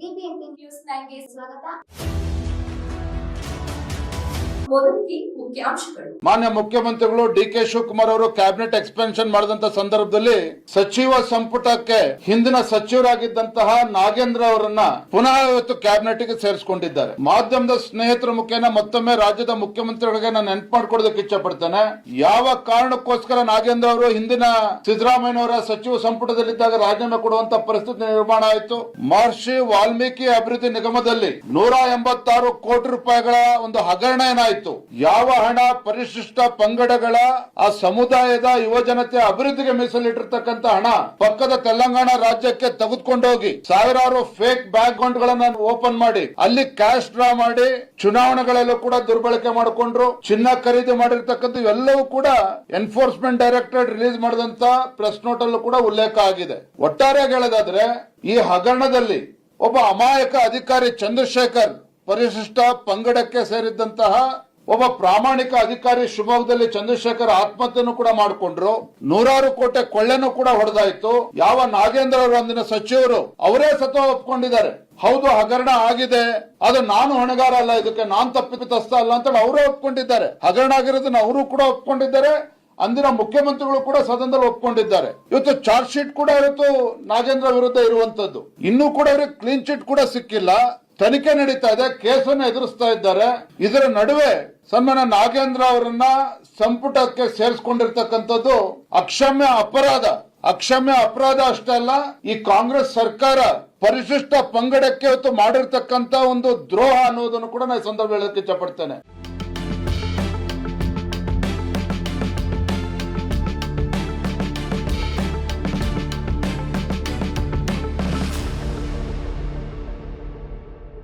BBMP news 9ಗೆ ಸ್ವಾಗತ. ಮೊದಲಿಗೆ ಮುಖ್ಯಾಂಶಗಳು. ಮಾನ್ಯ ಮುಖ್ಯಮಂತ್ರಿಗಳು ಡಿ.ಕೆ. ಶಿವಕುಮಾರ್ ಅವರು ಕ್ಯಾಬಿನೆಟ್ ಎಕ್ಸ್ಪೆನ್ಷನ್ ಮಾಡಿದಂತ ಸಂದರ್ಭದಲ್ಲಿ ಸಚಿವ ಸಂಪುಟಕ್ಕೆ ಹಿಂದಿನ ಸಚಿವರಾಗಿದ್ದಂತಹ ನಾಗೇಂದ್ರ ಅವರನ್ನ ಪುನಃ ಇವತ್ತು ಕ್ಯಾಬಿನೆಟ್ ಗೆ ಸೇರಿಸಿಕೊಂಡಿದ್ದಾರೆ. ಮಾಧ್ಯಮದ ಸ್ನೇಹಿತರ ಮುಖೇನ ಮತ್ತೊಮ್ಮೆ ರಾಜ್ಯದ ಮುಖ್ಯಮಂತ್ರಿಗಳಿಗೆ ನಾನು ನೆನಪು ಮಾಡ್ಕೊಡೋದಕ್ಕೆ ಇಚ್ಛೆ ಪಡ್ತೇನೆ. ಯಾವ ಕಾರಣಕ್ಕೋಸ್ಕರ ನಾಗೇಂದ್ರ ಅವರು ಹಿಂದಿನ ಸಿದ್ದರಾಮಯ್ಯನವರ ಸಚಿವ ಸಂಪುಟದಲ್ಲಿದ್ದಾಗ ರಾಜೀನಾಮೆ ಕೊಡುವಂತ ಪರಿಸ್ಥಿತಿ ನಿರ್ಮಾಣ ಆಯಿತು. ಮಹರ್ಷಿ ವಾಲ್ಮೀಕಿ ಅಭಿವೃದ್ಧಿ ನಿಗಮದಲ್ಲಿ 186 ಕೋಟಿ ರೂಪಾಯಿಗಳ ಒಂದು ಹಗರಣ ಏನಾಯಿತು. ಯಾವ ಹಣ ಪರಿಶಿಷ್ಟ ಪಂಗಡಗಳ ಆ ಸಮುದಾಯದ ಯುವಜನತೆ ಅಭಿವೃದ್ಧಿಗೆ ಮೀಸಲಿಟ್ಟಿರ್ತಕ್ಕಂಥ ಹಣ ಪಕ್ಕದ ತೆಲಂಗಾಣ ರಾಜ್ಯಕ್ಕೆ ತೆಗೆದುಕೊಂಡೋಗಿ ಸಾವಿರಾರು ಫೇಕ್ ಬ್ಯಾಕ್ ಅಕೌಂಟ್ ಗಳನ್ನ ಓಪನ್ ಮಾಡಿ ಅಲ್ಲಿ ಕ್ಯಾಶ್ ಡ್ರಾ ಮಾಡಿ ಚುನಾವಣೆಗಳಲ್ಲೂ ಕೂಡ ದುರ್ಬಳಕೆ ಮಾಡಿಕೊಂಡ್ರು. ಚಿನ್ನ ಖರೀದಿ ಮಾಡಿರ್ತಕ್ಕಂಥ ಇವೆಲ್ಲವೂ ಕೂಡ ಎನ್ಫೋರ್ಸ್ಮೆಂಟ್ ಡೈರೆಕ್ಟರೇಟ್ ರಿಲೀಸ್ ಮಾಡಿದಂತ ಪ್ರೆಸ್ ನೋಟ್ ಅಲ್ಲೂ ಕೂಡ ಉಲ್ಲೇಖ ಆಗಿದೆ. ಒಟ್ಟಾರೆಯಾಗಿ ಹೇಳೋದಾದ್ರೆ ಈ ಹಗರಣದಲ್ಲಿ ಒಬ್ಬ ಅಮಾಯಕ ಅಧಿಕಾರಿ ಚಂದ್ರಶೇಖರ್ ಪರಿಶಿಷ್ಟ ಪಂಗಡಕ್ಕೆ ಸೇರಿದ್ದಂತಹ ಒಬ್ಬ ಪ್ರಾಮಾಣಿಕ ಅಧಿಕಾರಿ ಶಿವಮೊಗ್ಗದಲ್ಲಿ ಚಂದ್ರಶೇಖರ್ ಆತ್ಮಹತ್ಯೆಯನ್ನು ಕೂಡ ಮಾಡಿಕೊಂಡ್ರು. 100 ಕೋಟಿ ಕೊಳ್ಳೆನೂ ಕೂಡ ಹೊಡೆದಾಯ್ತು. ಯಾವ ನಾಗೇಂದ್ರ ಅವರು ಅಂದಿನ ಸಚಿವರು ಅವರೇ ಸತ್ವ ಒಪ್ಕೊಂಡಿದ್ದಾರೆ. ಹೌದು ಹಗರಣ ಆಗಿದೆ, ಅದು ನಾನು ಹೊಣೆಗಾರ ಅಲ್ಲ, ಇದಕ್ಕೆ ನಾನ್ ತಪ್ಪಿತಸ್ಥ ಅಲ್ಲ ಅಂತ ಅವರೇ ಒಪ್ಕೊಂಡಿದ್ದಾರೆ. ಹಗರಣ ಆಗಿರೋದನ್ನ ಅವರು ಕೂಡ ಒಪ್ಕೊಂಡಿದ್ದಾರೆ. ಅಂದಿನ ಮುಖ್ಯಮಂತ್ರಿಗಳು ಕೂಡ ಸದನದಲ್ಲಿ ಒಪ್ಕೊಂಡಿದ್ದಾರೆ. ಇವತ್ತು ಚಾರ್ಜ್ ಶೀಟ್ ಕೂಡ ಇವತ್ತು ನಾಗೇಂದ್ರ ವಿರುದ್ಧ ಇರುವಂತದ್ದು. ಇನ್ನೂ ಕೂಡ ಇವ್ರಿಗೆ ಕ್ಲೀನ್ ಚಿಟ್ ಕೂಡ ಸಿಕ್ಕಿಲ್ಲ. ತನಿಖೆ ನಡೀತಾ ಇದೆ, ಕೇಸನ್ನು ಎದುರಿಸ್ತಾ ಇದ್ದಾರೆ. ಇದರ ನಡುವೆ ಸನ್ಮಾನ್ಯ ನಾಗೇಂದ್ರ ಅವರನ್ನ ಸಂಪುಟಕ್ಕೆ ಸೇರಿಸಿಕೊಂಡಿರ್ತಕ್ಕಂಥದ್ದು ಅಕ್ಷಮ್ಯ ಅಪರಾಧ ಅಷ್ಟೇ ಅಲ್ಲ, ಈ ಕಾಂಗ್ರೆಸ್ ಸರ್ಕಾರ ಪರಿಶಿಷ್ಟ ಪಂಗಡಕ್ಕೆ ಇವತ್ತು ಮಾಡಿರ್ತಕ್ಕಂಥ ಒಂದು ದ್ರೋಹ ಅನ್ನೋದನ್ನು ಕೂಡ ನಾನು ಸಂದರ್ಭ ಹೇಳಕ್ಕೆ ಇಚ್ಛೆ ಪಡ್ತೇನೆ.